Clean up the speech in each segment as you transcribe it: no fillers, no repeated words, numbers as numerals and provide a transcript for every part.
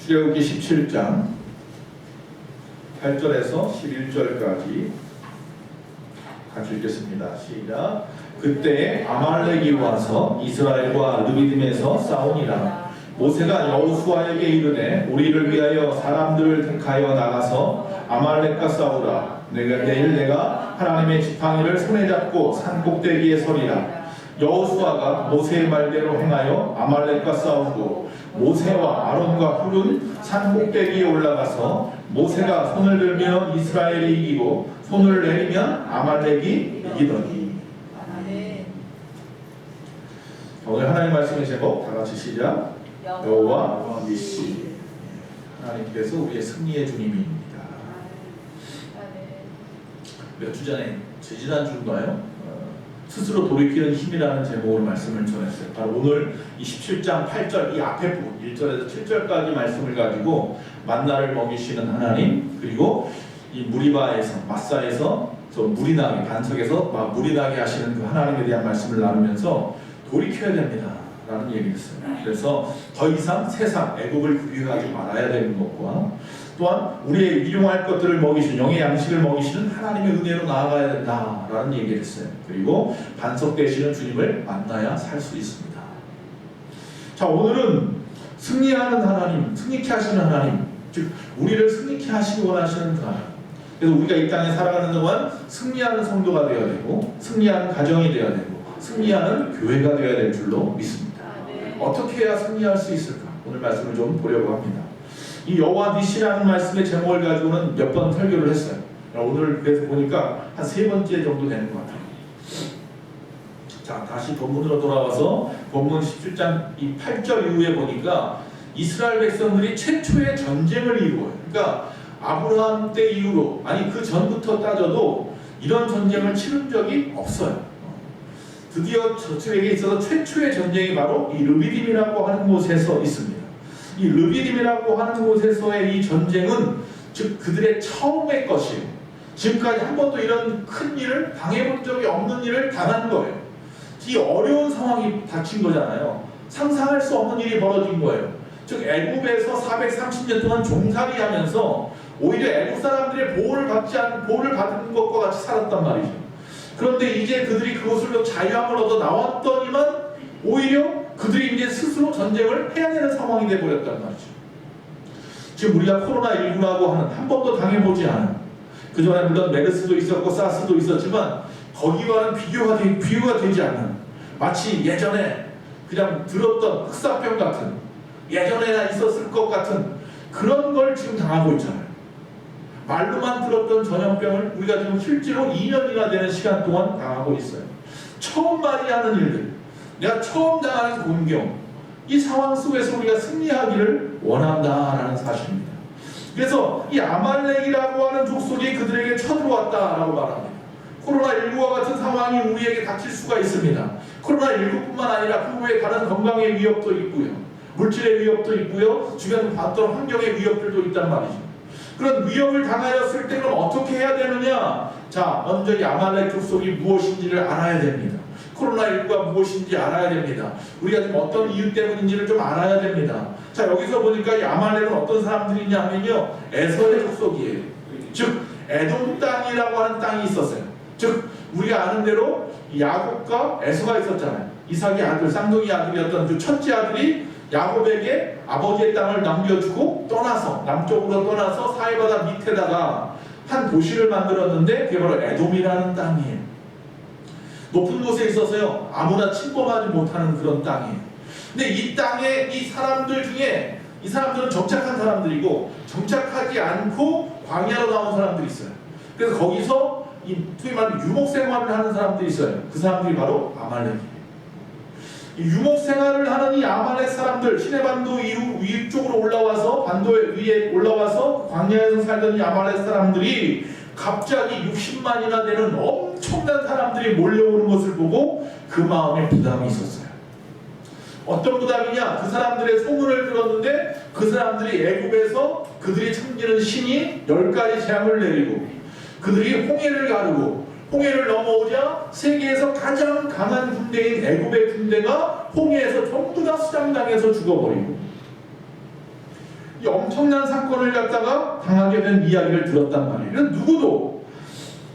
출애굽기 17장 8절에서 11절까지 같이 읽겠습니다. 시작. 그때 아말렉이 와서 이스라엘과 르비딤에서 싸우니라. 모세가 여호수아에게 이르되 우리를 위하여 사람들을 택하여 나가서 아말렉과 싸우라. 내일 내가 하나님의 지팡이를 손에 잡고 산 꼭대기에 서리라. 여호수아가 모세의 말대로 행하여 아말렉과 싸우고 모세와 아론과 훌은 산 꼭대기에 올라가서 모세가 손을 들면 이스라엘이 이기고 손을 내리면 아말렉이 이기더니. 오늘 하나님 말씀의 제목 다 같이 시작. 여호와 니시. 하나님께서 우리의 승리의 주님입니다. 몇 주 전에 지난주인가요? 스스로 돌이키는 힘이라는 제목으로 말씀을 전했어요. 바로 오늘 이 17장 8절 이 앞에 부분 1절에서 7절까지 말씀을 가지고 만나를 먹이시는 하나님, 그리고 이 무리바에서 마사에서 저 물이 나게 반석에서 막 물이 나게 하시는 그 하나님에 대한 말씀을 나누면서 돌이켜야 됩니다 라는 얘기를 했어요. 그래서 더 이상 세상 애국을 그리워하지 말아야 되는 것과 또한 우리의 일용할 것들을 먹이시는 영의 양식을 먹이시는 하나님의 은혜로 나아가야 된다라는 얘기를 했어요. 그리고 반석 되시는 주님을 만나야 살 수 있습니다. 자, 오늘은 승리하는 하나님, 승리케 하시는 하나님, 즉 우리를 승리케 하시기 원하시는 그 하나님. 그래서 우리가 이 땅에 살아가는 동안 승리하는 성도가 되어야 되고 승리하는 가정이 되어야 되고 승리하는 교회가 되어야 될 줄로 믿습니다. 어떻게 해야 승리할 수 있을까? 오늘 말씀을 좀 보려고 합니다. 이 여호와 니시라는 말씀의 제목을 가지고는 몇 번 설교를 했어요. 오늘 그래서 보니까 한 3번째 정도 되는 것 같아요. 자, 다시 본문으로 돌아와서 본문 17장 이 8절 이후에 보니까 이스라엘 백성들이 최초의 전쟁을 이루어요. 그러니까 아브라함 때 이후로, 아니 그 전부터 따져도 이런 전쟁을 치른 적이 없어요. 드디어 저쪽에게 있어서 최초의 전쟁이 바로 이 르비딤이라고 하는 곳에서 있습니다. 이 르비딤이라고 하는 곳에서의 이 전쟁은 즉 그들의 처음의 것이에요. 지금까지 한 번도 이런 큰 일을 당해본 적이 없는 일을 당한 거예요. 이 어려운 상황이 닥친 거잖아요. 상상할 수 없는 일이 벌어진 거예요. 즉 애굽에서 430년 동안 종살이하면서 오히려 애굽 사람들의 보호를 받은 것과 같이 살았단 말이죠. 그런데 이제 그들이 그것으로 자유함을 얻어 나왔더니만 오히려 그들이 이제 스스로 전쟁을 해야 되는 상황이 되어버렸단 말이죠. 지금 우리가 코로나19라고 하는 한 번도 당해보지 않은, 그 전에 물론 메르스도 있었고 사스도 있었지만 거기와는 비교가 되지 않는, 마치 예전에 그냥 들었던 흑사병 같은, 예전에나 있었을 것 같은 그런 걸 지금 당하고 있잖아요. 말로만 들었던 전염병을 우리가 지금 실제로 2년이나 되는 시간 동안 당하고 있어요. 처음 말이 하는 일들, 내가 처음 당하는 공경, 이 상황 속에서 우리가 승리하기를 원한다라는 사실입니다. 그래서 이 아말렉이라고 하는 족속이 그들에게 쳐들어왔다라고 말합니다. 코로나19와 같은 상황이 우리에게 닥칠 수가 있습니다. 코로나19뿐만 아니라 그 후에 다른 건강의 위협도 있고요, 물질의 위협도 있고요, 주변 봤던 환경의 위협들도 있단 말이죠. 그런 위협을 당하였을 때 그럼 어떻게 해야 되느냐? 자, 먼저 이 아말렉 족속이 무엇인지를 알아야 됩니다. 코로나19가 무엇인지 알아야 됩니다. 우리가 지금 어떤 이유 때문인지를 좀 알아야 됩니다. 자, 여기서 보니까 이 아말렉은 어떤 사람들이냐 하면요, 에서의 족속이에요. 즉 에돔 땅이라고 하는 땅이 있었어요. 즉 우리가 아는 대로 야곱과 에서가 있었잖아요. 이삭의 아들, 쌍둥이 아들이었던 그 첫째 아들이 야곱에게 아버지의 땅을 남겨주고 떠나서 남쪽으로 떠나서 사해바다 밑에다가 한 도시를 만들었는데 그게 바로 에돔이라는 땅이에요. 높은 곳에 있어서요 아무나 침범하지 못하는 그런 땅이에요. 근데 이 땅에 이 사람들 중에 이 사람들은 정착한 사람들이고 정착하지 않고 광야로 나온 사람들이 있어요. 그래서 거기서 이 소위 말하는 유목 생활을 하는 사람들이 있어요. 그 사람들이 바로 아말렉이에요. 유목 생활을 하는 이 아말렉 사람들, 시내반도 위쪽으로 올라와서 반도 위에 올라와서 광야에서 살던 이 아말렉 사람들이 갑자기 60만이나 되는 엄청난 사람들이 몰려오는 것을 보고 그 마음에 부담이 있었어요. 어떤 부담이냐? 그 사람들의 소문을 들었는데 그 사람들이 애굽에서 그들이 섬기는 신이 10가지 재앙을 내리고 그들이 홍해를 가르고 홍해를 넘어오자 세계에서 가장 강한 군대인 애굽의 군대가 홍해에서 전부 다 수장당해서 죽어버리고 이 엄청난 사건을 갖다가 당하게 된 이야기를 들었단 말이에요. 그래서 누구도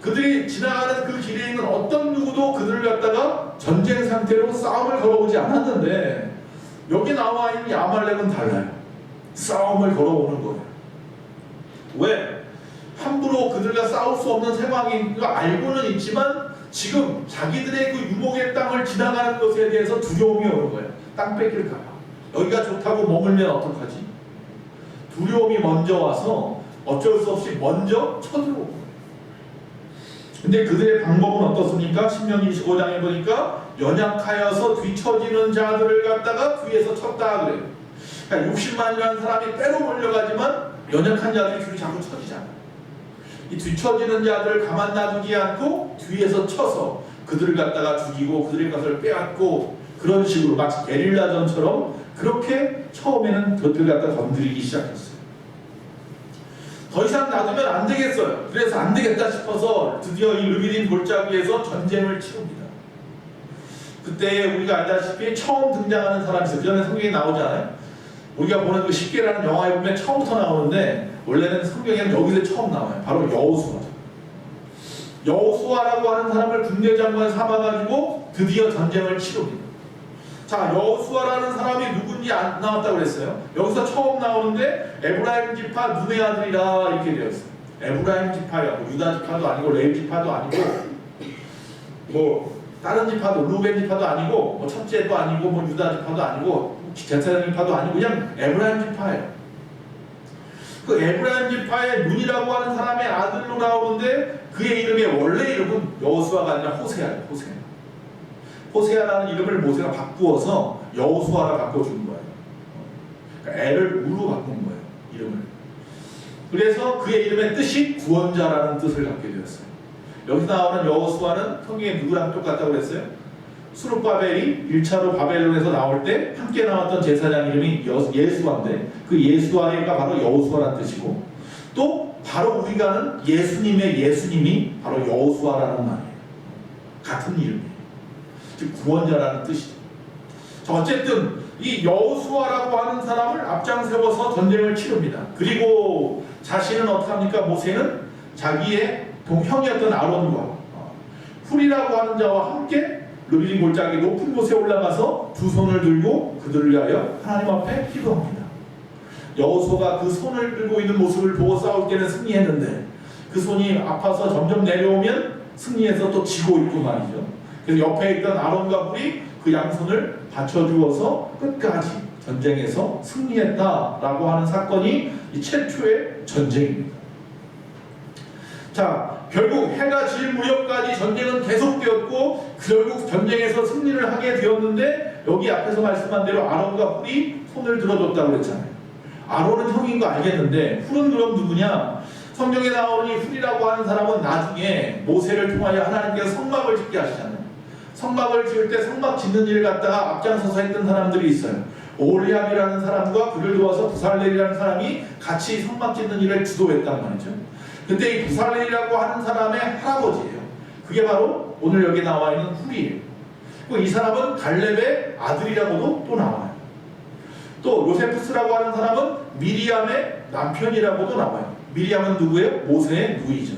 그들이 지나가는 그 길에 있는 어떤 누구도 그들을 갖다가 전쟁 상태로 싸움을 걸어오지 않았는데 여기 나와 있는 이 아말렉은 달라요. 싸움을 걸어오는 거예요. 왜? 함부로 그들과 싸울 수 없는 상황인 거 알고는 있지만 지금 자기들의 그 유목의 땅을 지나가는 것에 대해서 두려움이 오는 거예요. 땅 뺏길까 봐. 여기가 좋다고 머물면 어떡하지? 두려움이 먼저 와서 어쩔 수 없이 먼저 쳐들어오는 거예요. 근데 그들의 방법은 어떻습니까? 신명기 25장에 보니까 연약하여서 뒤처지는 자들을 갖다가 뒤에서 쳤다 그래요. 그러니까 60만이라는 사람이 때로 몰려가지만 연약한 자들이 뒤로 자꾸 쳐지잖아요. 이 뒤처지는 자들을 가만 놔두지 않고 뒤에서 쳐서 그들을 갖다가 죽이고 그들의 것을 빼앗고 그런 식으로 마치 게릴라전처럼 그렇게 처음에는 그들을 갖다가 건드리기 시작했어요. 더 이상 놔두면 안 되겠어요. 그래서 안 되겠다 싶어서 드디어 이 르비딤 골짜기에서 전쟁을 치릅니다. 그때 우리가 알다시피 처음 등장하는 사람이 있어요. 그 전에 성경에 나오지 않아요? 우리가 보는 그 10개라는 영화에 보면 처음부터 나오는데 원래는 성경에는 여기서 처음 나와요. 바로 여호수아죠. 여호수아라고 하는 사람을 군대장관 삼아가지고 드디어 전쟁을 치릅니다. 자, 여호수아라는 사람이 누군지 안 나왔다고 그랬어요. 여기서 처음 나오는데 에브라임 지파 눈의 아들이라 이렇게 되어 있어요. 에브라임 지파야, 뭐 유다 지파도 아니고 레위 지파도 아니고 뭐 다른 지파도 루벤 지파도 아니고 뭐 첫째도 아니고 뭐 유다 지파도 아니고 제사장 지파도 아니고 그냥 에브라임 지파예요. 그 에브라임 지파의 눈이라고 하는 사람의 아들로 나오는데 그의 이름의 원래 이름은 여호수아가 아니라 호세아예요. 호세아라는 이름을 모세가 바꾸어서 여호수아라 바꿔준 거예요. 그러니까 애를 우로 바꾼 거예요. 이름을. 그래서 그의 이름의 뜻이 구원자라는 뜻을 갖게 되었어요. 여기서 나오는 여호수아는 성경에 누구랑 똑같다고 그랬어요? 수룹바벨이 1차로 바벨론에서 나올 때 함께 나왔던 제사장 이름이 예수아인데 그 예수아가 바로 여호수아라는 뜻이고 또 바로 우리가 아는 예수님이 바로 여호수아라는 말이에요. 같은 이름이에요. 즉 구원자라는 뜻이죠. 어쨌든 이 여호수아라고 하는 사람을 앞장세워서 전쟁을 치릅니다. 그리고 자신은 어떻게 합니까? 모세는 자기의 형이었던 아론과 훌이라고 하는 자와 함께 르비딤 골짜기 높은 곳에 올라가서 두 손을 들고 그들을 위하여 하나님 앞에 기도합니다. 여호수아가 그 손을 들고 있는 모습을 보고 싸울 때는 승리했는데 그 손이 아파서 점점 내려오면 승리해서 또 지고 있고 말이죠. 그래서 옆에 있던 아론과 훌이 그 양손을 받쳐주어서 끝까지 전쟁에서 승리했다라고 하는 사건이 이 최초의 전쟁입니다. 자, 결국 해가 질 무렵까지 전쟁은 계속되었고 결국 전쟁에서 승리를 하게 되었는데 여기 앞에서 말씀한 대로 아론과 훌이 손을 들어줬다고 그랬잖아요. 아론은 형인 거 알겠는데 훌은 그럼 누구냐? 성경에 나오는 이 훌이라고 하는 사람은 나중에 모세를 통하여 하나님께서 성막을 짓게 하시잖아요. 성막을 지을 때 성막 짓는 일을 갖다가 앞장서서 했던 사람들이 있어요. 오홀리압이라는 사람과 그를 도와서 부살렐이라는 사람이 같이 성막 짓는 일을 주도했단 말이죠. 근데 이 부살렐이라고 하는 사람의 할아버지예요. 그게 바로 오늘 여기 나와 있는 훌이에요. 이 사람은 갈렙의 아들이라고도 또 나와요. 또 요세푸스라고 하는 사람은 미리암의 남편이라고도 나와요. 미리암은 누구예요? 모세의 누이죠.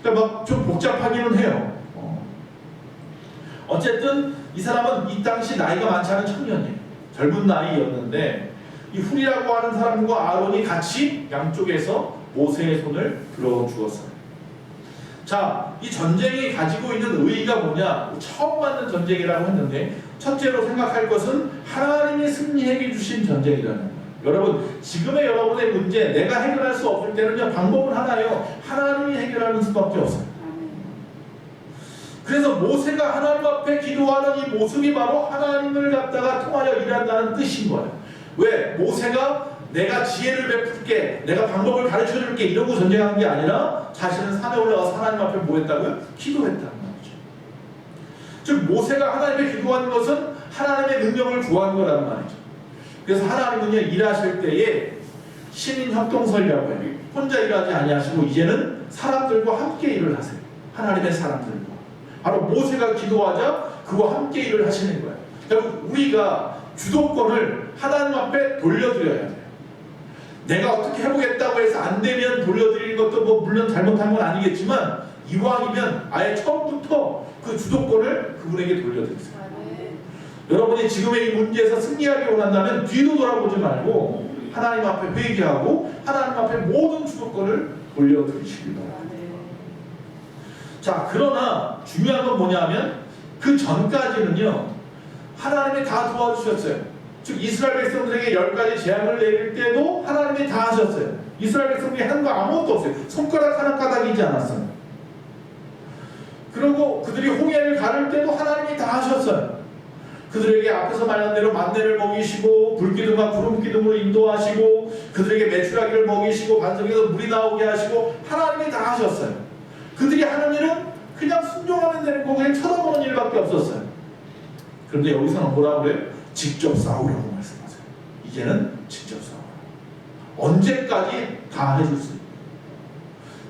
그러니까 막 좀 복잡하기는 해요. 어쨌든 이 사람은 이 당시 나이가 많지 않은 청년이에요. 젊은 나이였는데 이 훌이라고 하는 사람과 아론이 같이 양쪽에서 모세의 손을 들어주었어요. 자, 이 전쟁이 가지고 있는 의의가 뭐냐? 처음 맞는 전쟁이라고 했는데 첫째로 생각할 것은 하나님이 승리해 주신 전쟁이라는 거예요. 여러분, 지금의 여러분의 문제 내가 해결할 수 없을 때는요, 방법은 하나예요. 하나님이 해결하는 수밖에 없어요. 그래서 모세가 하나님 앞에 기도하는 이 모습이 바로 하나님을 갖다가 통하여 일한다는 뜻인 거예요. 왜? 모세가 내가 지혜를 베풀게, 내가 방법을 가르쳐줄게 이러고 전쟁한 게 아니라 자신은 산에 올라가서 하나님 앞에 뭐 했다고요? 기도했다는 말이죠. 즉 모세가 하나님께 기도하는 것은 하나님의 능력을 구하는 거라는 말이죠. 그래서 하나님은요, 일하실 때에 신인 협동설이라고 해요. 혼자 일하지 아니하시고 이제는 사람들과 함께 일을 하세요. 하나님의 사람들과. 바로 모세가 기도하자 그와 함께 일을 하시는 거예요. 결국 우리가 주도권을 하나님 앞에 돌려드려야 돼요. 내가 어떻게 해보겠다고 해서 안 되면 돌려드리는 것도 뭐 물론 잘못한 건 아니겠지만 이왕이면 아예 처음부터 그 주도권을 그분에게 돌려드리세요. 여러분이 지금의 이 문제에서 승리하기 원한다면 뒤도 돌아보지 말고 하나님 앞에 회개하고 하나님 앞에 모든 주도권을 돌려드리시기 바랍니다. 자, 그러나 중요한 건 뭐냐면 그 전까지는요 하나님이 다 도와주셨어요. 즉 이스라엘 백성들에게 10가지 재앙을 내릴 때도 하나님이 다 하셨어요. 이스라엘 백성들이 한 거 아무것도 없어요. 손가락 하나 까닥이지 않았어요. 그리고 그들이 홍해를 가를 때도 하나님이 다 하셨어요. 그들에게 앞에서 말한 대로 만나를 먹이시고 불기둥과 구름기둥으로 인도하시고 그들에게 메추라기를 먹이시고 반석에서 물이 나오게 하시고 하나님이 다 하셨어요. 그들이 하는 일은 그냥 순종하면 되는 거고 그냥 쳐다보는 일밖에 없었어요. 그런데 여기서는 뭐라고 그래요? 직접 싸우라고 말씀하세요. 이제는 직접 싸우라. 언제까지 다 해줄 수 있어요.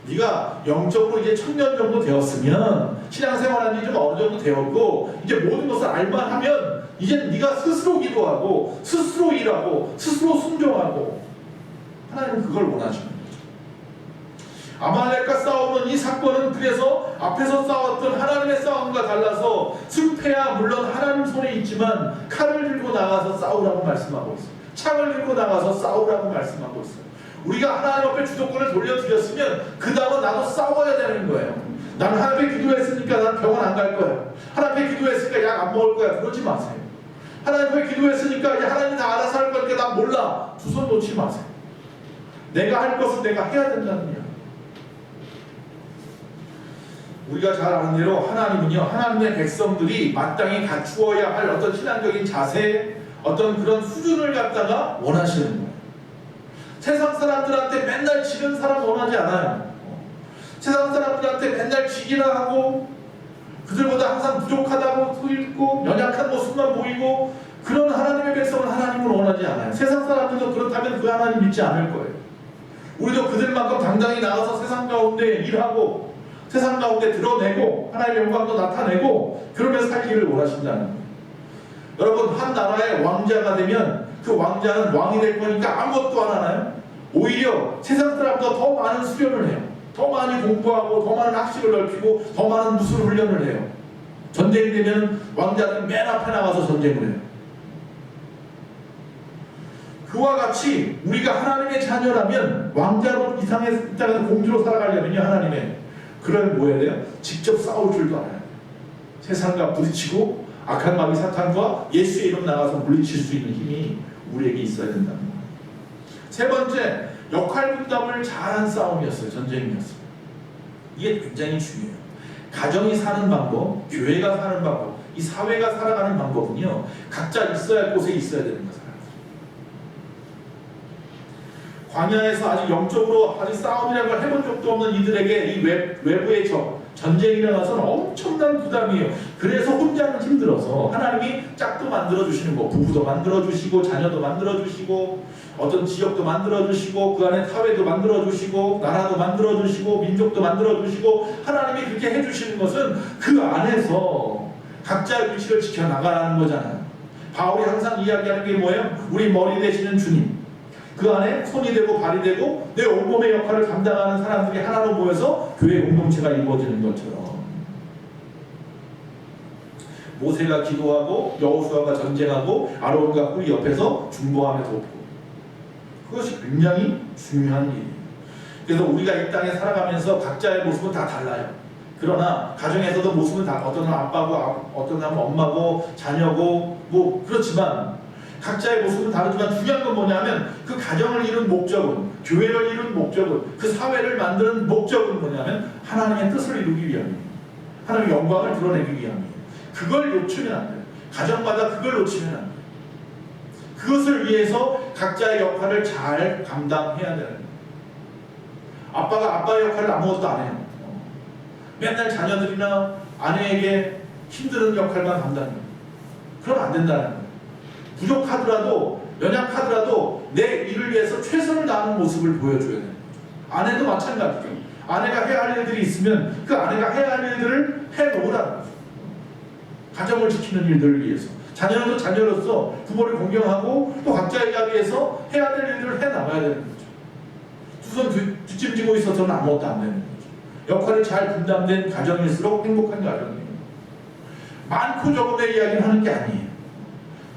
네가 영적으로 이제 1000년 정도 되었으면 신앙생활한 지 좀 어느 정도 되었고 이제 모든 것을 알만하면 이제 네가 스스로 기도하고 스스로 일하고 스스로 순종하고 하나님은 그걸 원하시는 거죠. 아말렉과 싸우는 이 사건은 그래서 앞에서 싸웠던 하나님의 싸움과 달라서 승패야 물론 하나님 손에 있지만 칼을 들고 나가서 싸우라고 말씀하고 있어요. 창을 들고 나가서 싸우라고 말씀하고 있어요. 우리가 하나님 앞에 주도권을 돌려드렸으면 그 다음은 나도 싸워야 되는 거예요. 나는 하나님 앞에 기도했으니까 난 병원 안 갈 거야. 하나님 앞에 기도했으니까 약 안 먹을 거야. 그러지 마세요. 하나님 앞에 기도했으니까 이제 하나님이 다 알아서 할 거니까 난 몰라. 두 손 놓지 마세요. 내가 할 것은 내가 해야 된다는 이야기. 우리가 잘 아는 대로 하나님은요 하나님의 백성들이 마땅히 갖추어야 할 어떤 신앙적인 자세 어떤 그런 수준을 갖다가 원하시는 거예요. 세상 사람들한테 맨날 지는 사람 원하지 않아요. 세상 사람들한테 맨날 지기나 하고 그들보다 항상 부족하다고 소리고 연약한 모습만 보이고 그런 하나님의 백성을 하나님은 원하지 않아요. 세상 사람들도 그렇다면 그 하나님 믿지 않을 거예요. 우리도 그들만큼 당당히 나가서 세상 가운데 일하고 세상 가운데 드러내고 하나님의 영광도 나타내고 그러면서 살기를 원하신다는 거예요. 여러분 한 나라의 왕자가 되면 그 왕자는 왕이 될 거니까 아무것도 안 하나요? 오히려 세상 사람보다 더 많은 수련을 해요. 더 많이 공부하고 더 많은 학식을 넓히고 더 많은 무술 훈련을 해요. 전쟁이 되면 왕자는 맨 앞에 나가서 전쟁을 해요. 그와 같이 우리가 하나님의 자녀라면 왕자로 이 땅에서 공주로 살아가려면요 하나님의 그러면 뭐 해야 돼요? 직접 싸울 줄도 알아야 돼요. 세상과 부딪히고 악한 마귀 사탄과 예수의 이름 나가서 물리칠 수 있는 힘이 우리에게 있어야 된다는 거예요. 세 번째, 역할 분담을 잘한 싸움이었어요. 전쟁이었어요. 이게 굉장히 중요해요. 가정이 사는 방법, 교회가 사는 방법, 이 사회가 살아가는 방법은요 각자 있어야 할 곳에 있어야 되는 거예요. 광야에서 아직 영적으로 아직 싸움이라는 걸 해본 적도 없는 이들에게 이 외부의 적, 전쟁이 일어나서는 엄청난 부담이에요. 그래서 혼자는 힘들어서 하나님이 짝도 만들어주시는 거, 부부도 만들어주시고 자녀도 만들어주시고 어떤 지역도 만들어주시고 그 안에 사회도 만들어주시고 나라도 만들어주시고 민족도 만들어주시고 하나님이 그렇게 해주시는 것은 그 안에서 각자의 위치를 지켜나가라는 거잖아요. 바울이 항상 이야기하는 게 뭐예요? 우리 머리 되시는 주님, 그 안에 손이 되고 발이 되고 내 온몸의 역할을 감당하는 사람들이 하나로 모여서 교회 공동체가 이루어지는 것처럼 모세가 기도하고 여호수아가 전쟁하고 아론과 훌이 옆에서 중보하며 돕고 그것이 굉장히 중요한 일이에요. 그래서 우리가 이 땅에 살아가면서 각자의 모습은 다 달라요. 그러나 가정에서도 모습은 다 어떤 사람은 아빠고 어떤 사람은 엄마고 자녀고 뭐 그렇지만 각자의 모습은 다르지만 중요한 건 뭐냐면 그 가정을 이룬 목적은 교회를 이룬 목적은 그 사회를 만드는 목적은 뭐냐면 하나님의 뜻을 이루기 위함이에요. 하나님의 영광을 드러내기 위함이에요. 그걸 놓치면 안 돼요. 가정마다 그걸 놓치면 안 돼요. 그것을 위해서 각자의 역할을 잘 감당해야 되는 거예요. 아빠가 아빠의 역할을 아무것도 안 해요. 맨날 자녀들이나 아내에게 힘드는 역할만 감당해요. 그러면 안 된다는 거예요. 부족하더라도 연약하더라도 내 일을 위해서 최선을 다하는 모습을 보여줘야 돼요. 아내도 마찬가지죠. 아내가 해야 할 일들이 있으면 그 아내가 해야 할 일들을 해놓으라는 거죠. 가정을 지키는 일들을 위해서 자녀도 자녀로서 부모를 공경하고 또 각자의 자리에서 해야 될 일들을 해나가야 되는 거죠. 뒷짐지고 있어서는 아무것도 안 되는 거죠. 역할이 잘 분담된 가정일수록 행복한 가정이에요. 많고 적음의 이야기는 하는 게 아니에요.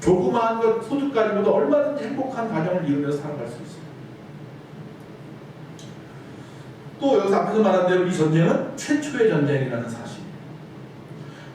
조그마한 것 소득 가지고도 얼마든지 행복한 가정을 이루면서 살아갈 수 있어요. 또 여기서 앞에서 말한 대로 이 전쟁은 최초의 전쟁이라는 사실.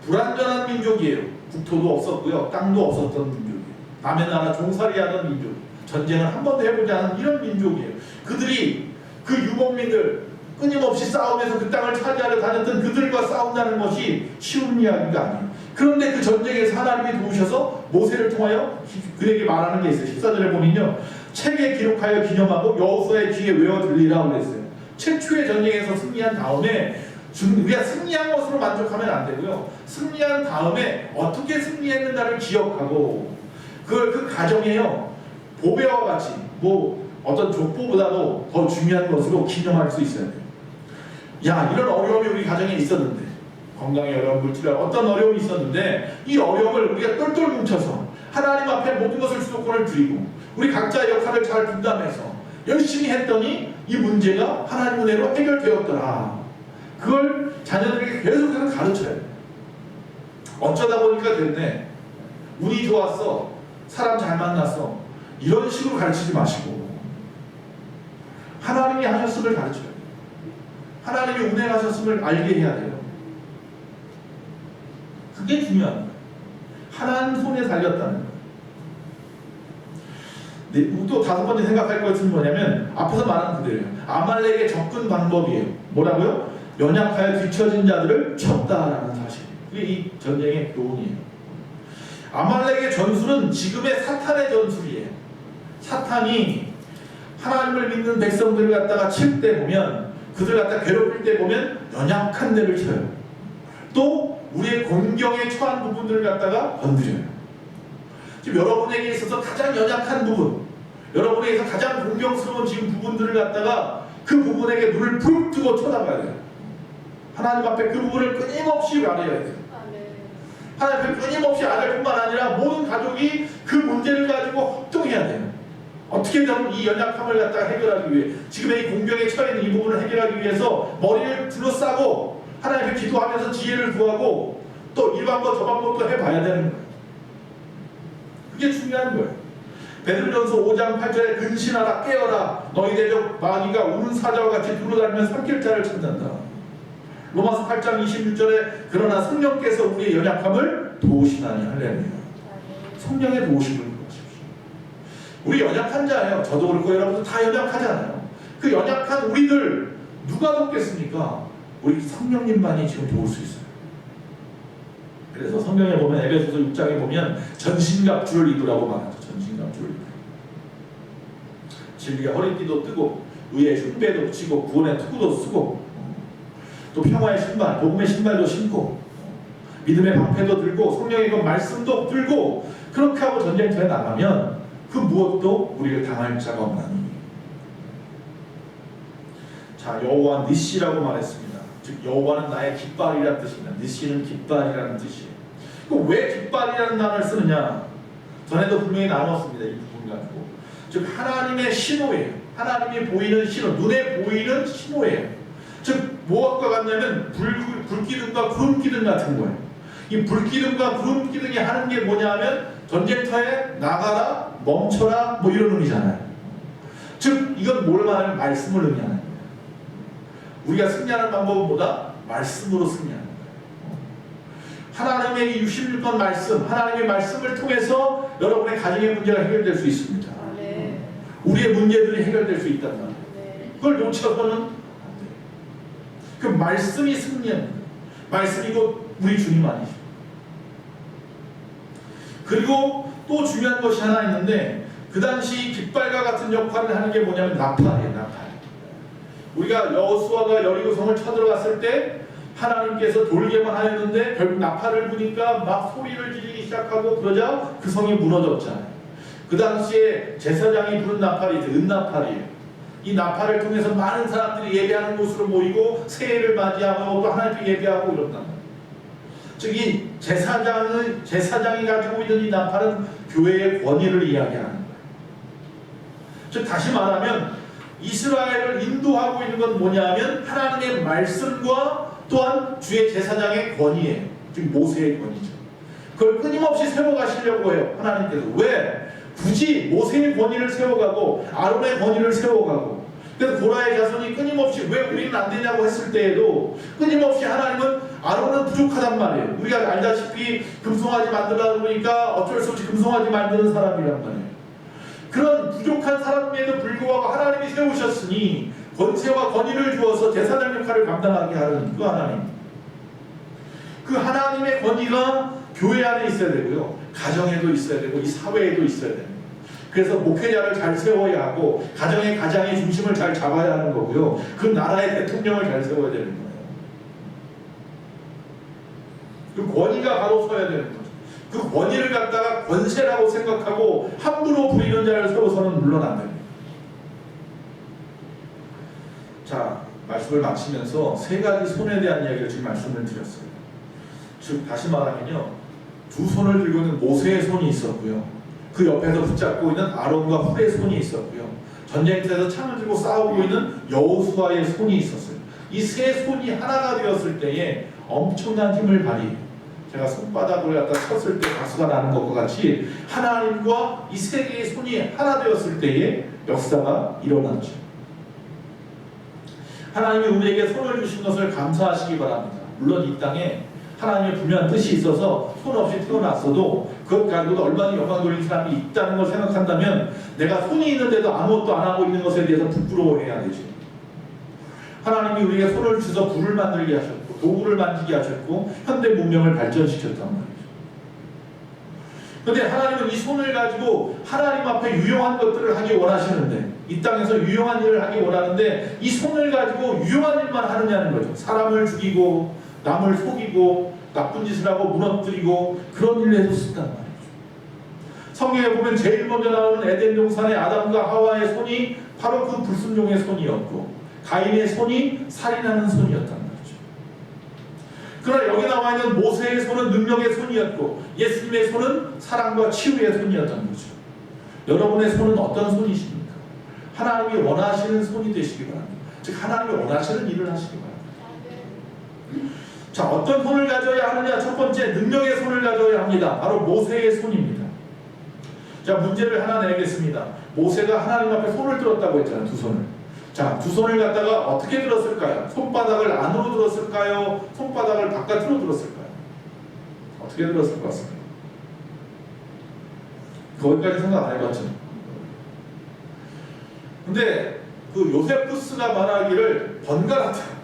불완전한 민족이에요. 국토도 없었고요, 땅도 없었던 민족이에요. 남의 나라 종살이하던 민족, 전쟁을 한 번도 해보지 않은 이런 민족이에요. 그들이 그 유목민들 끊임없이 싸우면서 그 땅을 차지하려 다녔던 그들과 싸운다는 것이 쉬운 이야기가 아니에요. 그런데 그 전쟁에서 하나님이 도우셔서 모세를 통하여 그에게 말하는 게 있어요. 14절에 보면요, 책에 기록하여 기념하고 여호수아의 귀에 외워 들리라 그랬어요. 최초의 전쟁에서 승리한 다음에 우리가 승리한 것으로 만족하면 안 되고요, 승리한 다음에 어떻게 승리했는가를 기억하고 그 가정에요, 보배와 같이 뭐 어떤 족보보다도 더 중요한 것으로 기념할 수 있어야 돼요. 야, 이런 어려움이 우리 가정에 있었는데, 건강의 어려움, 물질의 어떤 어려움이 있었는데, 이 어려움을 우리가 똘똘 뭉쳐서 하나님 앞에 모든 것을 수도권을 드리고 우리 각자의 역할을 잘 분담해서 열심히 했더니 이 문제가 하나님 은혜로 해결되었더라. 그걸 자녀들에게 계속해서 가르쳐야 돼요. 어쩌다 보니까 됐네, 운이 좋았어, 사람 잘 만났어, 이런 식으로 가르치지 마시고 하나님이 하셨음을 가르쳐야 돼요. 하나님이 운행하셨음을 알게 해야 돼요. 그게 중요한 거예요. 하나님 손에 달렸다는 거예요. 네, 또 다섯 번째 생각할 것은 뭐냐면 앞에서 말한 그대로예요. 아말렉의 접근 방법이에요. 뭐라고요? 연약하여 뒤처진 자들을 쳤다라는 사실. 그게 이 전쟁의 교훈이에요. 아말렉의 전술은 지금의 사탄의 전술이에요. 사탄이 하나님을 믿는 백성들을 갖다가 칠 때 보면, 그들 갖다 괴롭힐 때 보면 연약한 데를 쳐요. 또 우리의 공경에 처한 부분들을 갖다가 건드려요. 지금 여러분에게 있어서 가장 연약한 부분, 여러분에게서 가장 공경스러운 지금 부분들을 갖다가 그 부분에게 눈을 부릅뜨고 쳐다봐야 돼요. 하나님 앞에 그 부분을 끊임없이 말해야 돼요. 하나님 앞에 끊임없이 아뢰 뿐만 아니라 모든 가족이 그 문제를 가지고 협동해야 돼요. 어떻게든 이 연약함을 갖다가 해결하기 위해, 지금의 이 공경에 처해 있는 이 부분을 해결하기 위해서 머리를 둘러싸고 하나님께 기도하면서 지혜를 구하고 또 이 방법 저 방법도 해봐야 되는 거예요. 그게 중요한 거예요. 베드로전서 5장 8절에 근신하라, 깨어라, 너희 대적 마귀가 우는 사자와 같이 두루다니며 삼킬 자를 찾는다. 로마서 8장 26절에 그러나 성령께서 우리의 연약함을 도우시나니 할렐루야. 성령의 도우심을 구하십시오. 우리 연약한 자예요. 저도 그렇고 여러분도 다 연약하잖아요. 그 연약한 우리들 누가 돕겠습니까? 우리 성령님만이 지금 도울 수 있어요. 그래서 성경에 보면, 에베소서 6장에 보면 전신갑주를 입으라고 말하죠. 전신갑주를 입으라. 진리의 허리띠도 뜨고 의의 흉배도 치고 구원의 투구도 쓰고 또 평화의 신발, 복음의 신발도 신고 믿음의 방패도 들고 성령의 그 말씀도 들고 그렇게 하고 전쟁터에 나가면 그 무엇도 우리를 당할 자가 없나니. 자, 여호와 니시라고 말했습니다. 즉 여호와는 나의 깃발이라는 뜻입니다. 니시는 깃발이라는 뜻이에요. 왜 깃발이라는 단어를 쓰느냐? 전에도 분명히 나눴습니다. 이 부분 가지고. 즉 하나님의 신호예요. 하나님이 보이는 신호, 눈에 보이는 신호예요. 즉 무엇과 같냐면 불기둥과 구름기둥 같은 거예요. 이 불기둥과 구름기둥이 하는 게 뭐냐 하면 전쟁터에 나가라, 멈춰라, 뭐 이런 의미잖아요. 즉 이건 뭘 말하면 말씀을 의미하는 거예요. 우리가 승리하는 방법은 뭐다? 말씀으로 승리하는 거예요. 하나님의 66번 말씀, 하나님의 말씀을 통해서 여러분의 가정의 문제가 해결될 수 있습니다. 우리의 문제들이 해결될 수 있단 말이에요. 그걸 놓쳐서는 안 돼요. 그 말씀이 승리합니다. 말씀이 곧 우리 주님 아니죠. 그리고 또 중요한 것이 하나 있는데, 그 당시 깃발과 같은 역할을 하는 게 뭐냐면 나팔이에요. 나팔. 우리가 여호수아가 여리고성을 쳐들어갔을 때 하나님께서 돌게만 하였는데 결국 나팔을 부니까 막 소리를 지르기 시작하고 그러자 그 성이 무너졌잖아요. 그 당시에 제사장이 부른 나팔이 은나팔이에요. 이 나팔을 통해서 많은 사람들이 예배하는 곳으로 모이고 새해를 맞이하고 또 하나님께 예배하고 이런단 말이에요. 즉 이 제사장이 가지고 있는 이 나팔은 교회의 권위를 이야기하는 거예요. 즉 다시 말하면 이스라엘을 인도하고 있는 건 뭐냐면 하나님의 말씀과 또한 주의 제사장의 권위예요. 즉 모세의 권위죠. 그걸 끊임없이 세워가시려고 해요. 하나님께서. 왜? 굳이 모세의 권위를 세워가고 아론의 권위를 세워가고, 그래서 고라의 자손이 끊임없이 왜 우리는 안 되냐고 했을 때에도 끊임없이 하나님은 아론은 부족하단 말이에요. 우리가 알다시피 금송아지 만들다 보니까 어쩔 수 없이 금송아지 만드는 사람이란 말이에요. 그런 부족한 사람임에도 불구하고 하나님이 세우셨으니 권세와 권위를 주어서 제사장 역할을 감당하게 하는 그 하나님, 그 하나님의 권위가 교회 안에 있어야 되고요, 가정에도 있어야 되고 이 사회에도 있어야 됩니다. 그래서 목회자를 잘 세워야 하고 가정의 중심을 잘 잡아야 하는 거고요, 그 나라의 대통령을 잘 세워야 되는 거예요. 그 권위가 바로 서야 되는 거죠. 그 권위를 갖다가 권세라고 생각하고 함부로 부리는 자를 세워서는 물론 안 됩니다. 자, 말씀을 마치면서 세 가지 손에 대한 이야기를 지금 말씀을 드렸어요. 즉 다시 말하면요, 두 손을 들고 있는 모세의 손이 있었고요, 그 옆에서 붙잡고 있는 아론과 훌의 손이 있었고요, 전쟁터에서 창을 들고 싸우고 있는 여호수아의 손이 있었어요. 이 세 손이 하나가 되었을 때에 엄청난 힘을 발휘해요. 제가 손바닥을 갖다 쳤을 때 가수가 나는 것과 같이 하나님과 이 세 개의 손이 하나 되었을 때에 역사가 일어나죠. 하나님이 우리에게 손을 주신 것을 감사하시기 바랍니다. 물론 이 땅에 하나님의 분명한 뜻이 있어서 손 없이 태어났어도 그것 가지고도 얼마나 영광 돌리는 사람이 있다는 걸 생각한다면 내가 손이 있는데도 아무것도 안 하고 있는 것에 대해서 부끄러워해야 되죠. 하나님이 우리에게 손을 주셔서 불을 만들게 하셨고 도구를 만지게 하셨고 현대 문명을 발전시켰단 말이죠. 그런데 하나님은 이 손을 가지고 하나님 앞에 유용한 것들을 하기 원하시는데, 이 땅에서 유용한 일을 하기 원하는데 이 손을 가지고 유용한 일만 하느냐는 거죠. 사람을 죽이고 남을 속이고 나쁜 짓을 하고 무너뜨리고 그런 일을 해서 쓴단 말이죠. 성경에 보면 제일 먼저 나오는 에덴 동산의 아담과 하와의 손이 바로 그 불순종의 손이었고 가인의 손이 살인하는 손이었단 말이죠. 그러나 여기 나와 있는 모세의 손은 능력의 손이었고 예수님의 손은 사랑과 치유의 손이었던 거죠. 여러분의 손은 어떤 손이십니까? 하나님이 원하시는 손이 되시기 바랍니다. 즉 하나님이 원하시는 일을 하시기 바랍니다. 자, 어떤 손을 가져야 하느냐? 첫 번째, 능력의 손을 가져야 합니다. 바로 모세의 손입니다. 자, 문제를 하나 내겠습니다. 모세가 하나님 앞에 손을 들었다고 했잖아요. 두 손을. 자, 두 손을 갖다가 어떻게 들었을까요? 손바닥을 안으로 들었을까요? 손바닥을 바깥으로 들었을까요? 어떻게 들었을 것 같습니다. 거기까지 생각 안 해봤죠. 근데 그 요세푸스가 말하기를 번갈았다,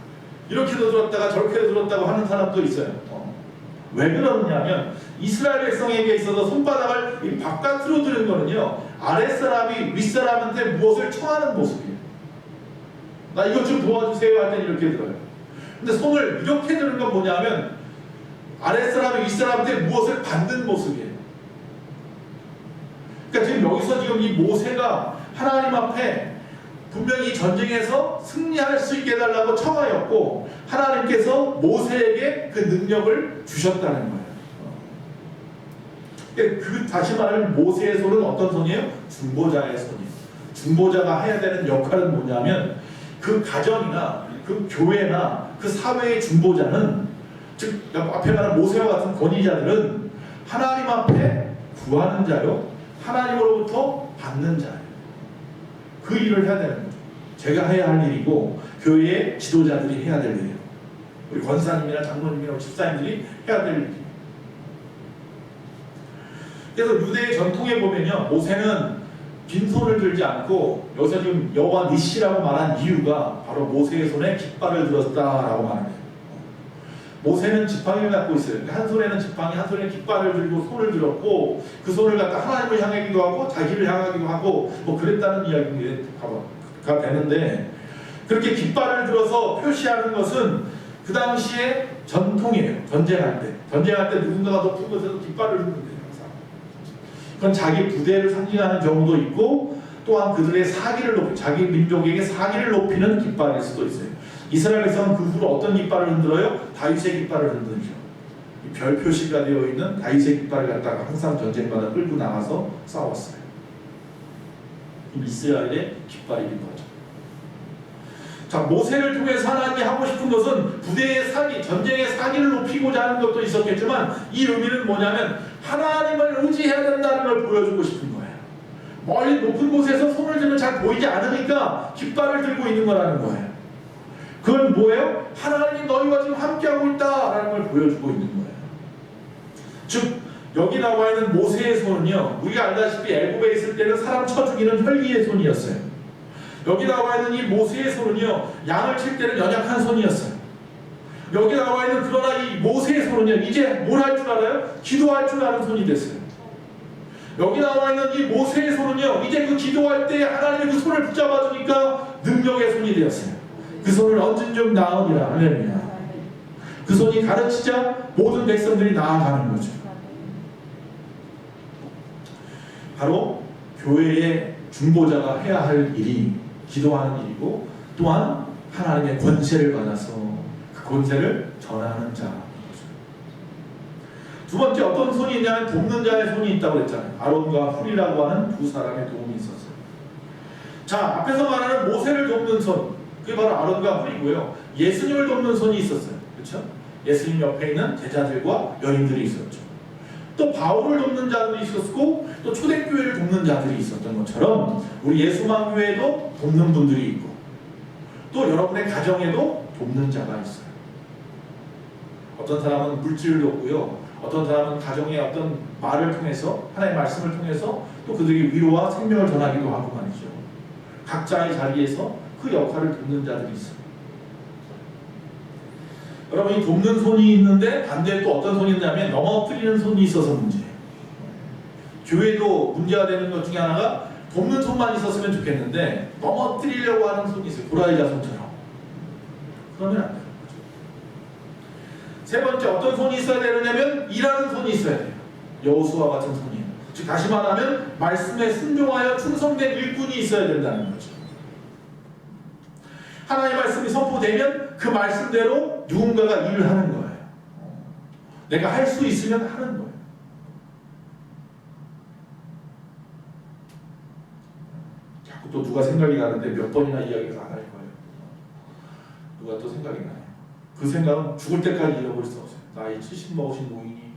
이렇게도 들었다가 저렇게도 들었다고 하는 사람도 있어요. 왜 그러느냐면 이스라엘 백성에게 있어서 손바닥을 이 바깥으로 드는 거는요, 아랫사람이 윗사람한테 무엇을 청하는 모습이에요. 나 이것 좀 도와주세요 할 때 이렇게 들어요. 근데 손을 이렇게 드는 건 뭐냐면 아랫사람이 윗사람한테 무엇을 받는 모습이에요. 그러니까 지금 여기서 지금 이 모세가 하나님 앞에 분명히 전쟁에서 승리할 수 있게 해달라고 청하였고 하나님께서 모세에게 그 능력을 주셨다는 거예요. 그 다시 말하면 모세의 손은 어떤 손이에요? 중보자의 손이에요. 중보자가 해야 되는 역할은 뭐냐면 그 가정이나 그 교회나 그 사회의 중보자는, 즉 앞에 말한 모세와 같은 권위자들은 하나님 앞에 구하는 자요, 하나님으로부터 받는 자예요. 그 일을 해야 되는 거죠. 제가 해야 할 일이고 교회의 지도자들이 해야 될 일이에요. 우리 권사님이나 장로님이나 집사님들이 해야 될 일이에요. 그래서 유대의 전통에 보면요, 모세는 빈손을 들지 않고, 여기서 지금 여호와 니시라고 말한 이유가 바로 모세의 손에 깃발을 들었다라고 말합니다. 모세는 지팡이를 갖고 있어요. 한 손에는 지팡이, 한 손에 깃발을 들고 손을 들었고 그 손을 갖다 하나님을 향하기도 하고 자기를 향하기도 하고 뭐 그랬다는 이야기가 되는데, 그렇게 깃발을 들어서 표시하는 것은 그 당시에 전통이에요. 전쟁할 때 누군가가 높은 곳에서 깃발을 들면 돼요. 항상. 그건 자기 부대를 상징하는 경우도 있고 또한 그들의 사기를 높이, 자기 민족에게 사기를 높이는 깃발일 수도 있어요. 이스라엘에서는 그 후로 어떤 깃발을 흔들어요? 다윗의 깃발을 흔들죠. 별 표시가 되어 있는 다윗의 깃발을 갖다가 항상 전쟁마다 끌고 나가서 싸웠어요. 이스라엘의 깃발인 거죠. 자, 모세를 통해서 하나님이 하고 싶은 것은 부대의 사기, 전쟁의 사기를 높이고자 하는 것도 있었겠지만 이 의미는 뭐냐면 하나님을 의지해야 된다는 걸 보여주고 싶은 거예요. 멀리 높은 곳에서 손을 들면 잘 보이지 않으니까 깃발을 들고 있는 거라는 거예요. 그건 뭐예요? 하나님이 너희와 지금 함께하고 있다라는 걸 보여주고 있는 거예요. 즉 여기 나와 있는 모세의 손은요, 우리가 알다시피 애굽에 있을 때는 사람 쳐 죽이는 혈기의 손이었어요. 여기 나와 있는 이 모세의 손은요, 양을 칠 때는 연약한 손이었어요. 여기 나와 있는 그러나 이 모세의 손은요, 이제 뭘 할 줄 알아요? 기도할 줄 아는 손이 됐어요. 여기 나와 있는 이 모세의 손은요, 이제 그 기도할 때 하나님의 그 손을 붙잡아 주니까 능력의 손이 되었어요. 그 손을 언젠 나으리라. 할렐루야. 그 손이 가르치자 모든 백성들이 나아가는 거죠. 바로 교회의 중보자가 해야 할 일이 기도하는 일이고, 또한 하나님의 권세를 받아서 그 권세를 전하는 자인 거죠. 두 번째 어떤 손이 있냐면 돕는 자의 손이 있다고 그랬잖아요. 아론과 훌이라고 하는 두 사람의 도움이 있었어요. 자, 앞에서 말하는 모세를 돕는 손, 그게 바로 아론과 훌이고요. 예수님을 돕는 손이 있었어요. 그렇죠? 예수님 옆에 있는 제자들과 여인들이 있었죠. 또 바울을 돕는 자들이 있었고, 또 초대교회를 돕는 자들이 있었던 것처럼 우리 예수만교회에도 돕는 분들이 있고, 또 여러분의 가정에도 돕는 자가 있어요. 어떤 사람은 물질을 돕고요, 어떤 사람은 가정의 어떤 말을 통해서, 하나님의 말씀을 통해서 또 그들에게 위로와 생명을 전하기도 하고 말이죠. 각자의 자리에서 그 역할을 돕는 자들이 있어요. 여러분, 이 돕는 손이 있는데 반대에 또 어떤 손이 있냐면 넘어뜨리는 손이 있어서 문제예요. 교회도 문제가 되는 것 중에 하나가 돕는 손만 있었으면 좋겠는데 넘어뜨리려고 하는 손이 있어요. 고라이자 손처럼. 그러면 안 돼요. 세 번째 어떤 손이 있어야 되느냐면 일하는 손이 있어야 돼요. 여호수아와 같은 손이에요. 즉 다시 말하면 말씀에 순종하여 충성된 일꾼이 있어야 된다는 거죠. 하나님의 말씀이 선포되면 그 말씀대로 누군가가 일을 하는 거예요. 내가 할 수 있으면 하는 거예요. 자꾸 또 누가 생각이 나는데 몇 번이나 이야기를 안 할 거예요. 누가 또 생각이 나요. 그 생각은 죽을 때까지 잃어버릴 수 없어요. 나이 70 먹으신 노인이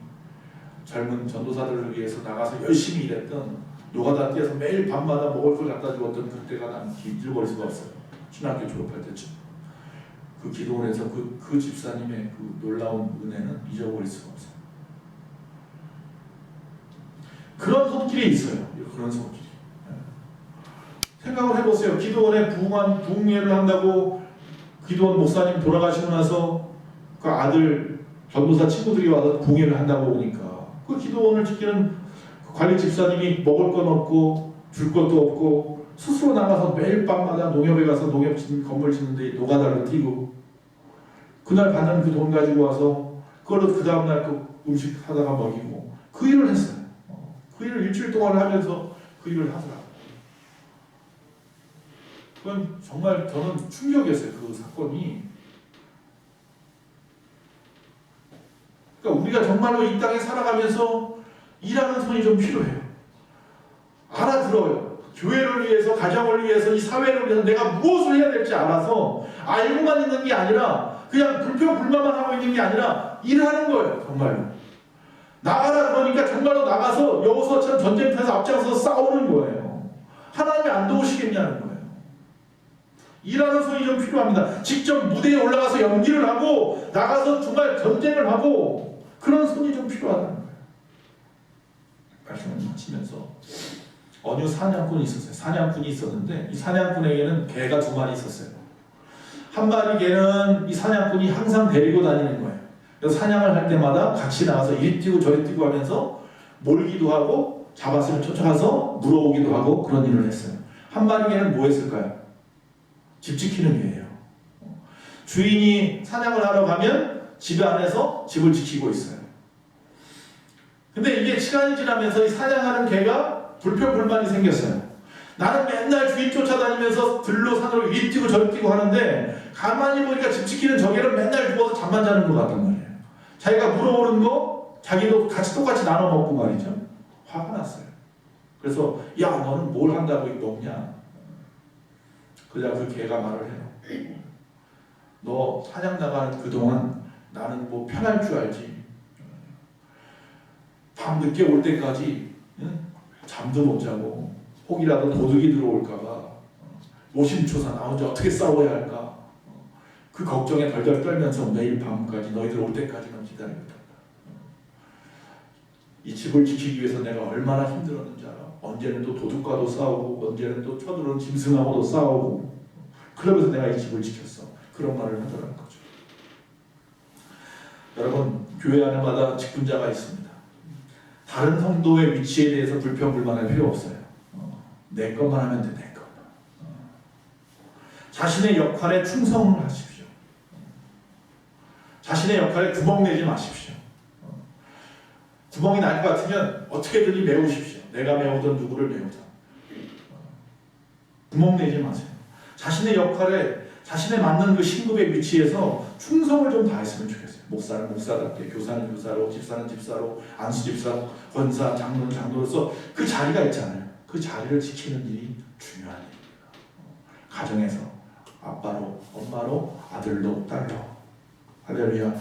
젊은 전도사들을 위해서 나가서 열심히 일했던, 노가다 뛰어서 매일 밤마다 먹을 걸 갖다 주었던 그때가 난 잊어버릴 수가 없어요. 신학교 졸업할 때쯤 그 기도원에서 그 집사님의 그 놀라운 은혜는 잊어버릴 수가 없어요. 그런 손길이 있어요. 그런 손길이. 생각을 해보세요. 기도원에 부흥회를 한다고 기도원 목사님 돌아가시고 나서 그 아들 전도사 친구들이 와서 부흥회를 한다고 보니까 그 기도원을 지키는 관리 집사님이 먹을 건 없고 줄 것도 없고 스스로 나가서 매일 밤마다 농협에 가서 농협 건물 짓는데 노가다를 뛰고 그날 받는 그 돈 가지고 와서 그걸로 그 다음날 그 음식 하다가 먹이고 그 일을 했어요. 그 일을 일주일 동안 하면서 그 일을 하더라고요. 그건 정말 저는 충격이었어요. 그 사건이. 그러니까 우리가 정말로 이 땅에 살아가면서 일하는 손이 좀 필요해요. 알아들어요. 교회를 위해서, 가정을 위해서, 이 사회를 위해서 내가 무엇을 해야 될지 알아서 알고만 있는 게 아니라 그냥 불평불만만 하고 있는 게 아니라 일하는 거예요. 정말로. 나가라 그러니까 정말로 나가서 여호수아처럼 전쟁터에서 앞장서서 싸우는 거예요. 하나님이 안 도우시겠냐는 거예요. 일하는 손이 좀 필요합니다. 직접 무대에 올라가서 연기를 하고 나가서 정말 전쟁을 하고 그런 손이 좀 필요하다는 거예요. 말씀을 마치면서 어느 사냥꾼이 있었어요. 사냥꾼이 있었는데 이 사냥꾼에게는 개가 2마리 있었어요. 한 마리 개는 이 사냥꾼이 항상 데리고 다니는 거예요. 그래서 사냥을 할 때마다 같이 나가서 이리 뛰고 저리 뛰고 하면서 몰기도 하고 잡았으면 쫓아가서 물어오기도 하고 그런 일을 했어요. 한 마리 개는 뭐 했을까요? 집 지키는 개예요. 주인이 사냥을 하러 가면 집 안에서 집을 지키고 있어요. 근데 이게 시간이 지나면서 이 사냥하는 개가 불평불만이 생겼어요. 나는 맨날 주인 쫓아다니면서 들로 산으로 이리 뛰고 저리 뛰고 하는데 가만히 보니까 집 지키는 저 개는 맨날 누워서 잠만 자는 것 같단 말이에요. 자기가 물어오는 거 자기도 같이 똑같이 나눠 먹고 말이죠. 화가 났어요. 그래서 야 너는 뭘 한다고 먹냐. 그러자 그 개가 말을 해요. 너 사냥 나가는 그동안 나는 뭐 편할 줄 알지. 밤 늦게 올 때까지 잠도 못 자고 혹이라도 도둑이 들어올까봐 노심초사 나 혼자 어떻게 싸워야 할까 그 걱정에 덜덜 떨면서 매일 밤까지 너희들 올 때까지만 기다리거든. 이 집을 지키기 위해서 내가 얼마나 힘들었는지 알아. 언제는 또 도둑과도 싸우고 언제는 또 쳐들어온 짐승하고도 싸우고 그러면서 내가 이 집을 지켰어. 그런 말을 하더라는 거죠. 여러분 교회 안에마다 직분자가 있습니다. 다른 성도의 위치에 대해서 불평불만할 필요 없어요. 내 것만 하면 돼. 내 것만. 자신의 역할에 충성을 하십시오. 자신의 역할에 구멍 내지 마십시오. 구멍이 날 것 같으면 어떻게든지 메우십시오. 내가 메우든 누구를 메우든. 구멍 내지 마세요. 자신의 역할에 자신에 맞는 그 신급의 위치에서 충성을 좀 다했으면 좋겠어요. 목사는 목사답게, 교사는 교사로, 집사는 집사로, 안수 집사, 권사, 장로는 장로로서 그 자리가 있잖아요. 그 자리를 지키는 일이 중요한 일입니다. 가정에서 아빠로, 엄마로, 아들로, 딸로. 할렐루야.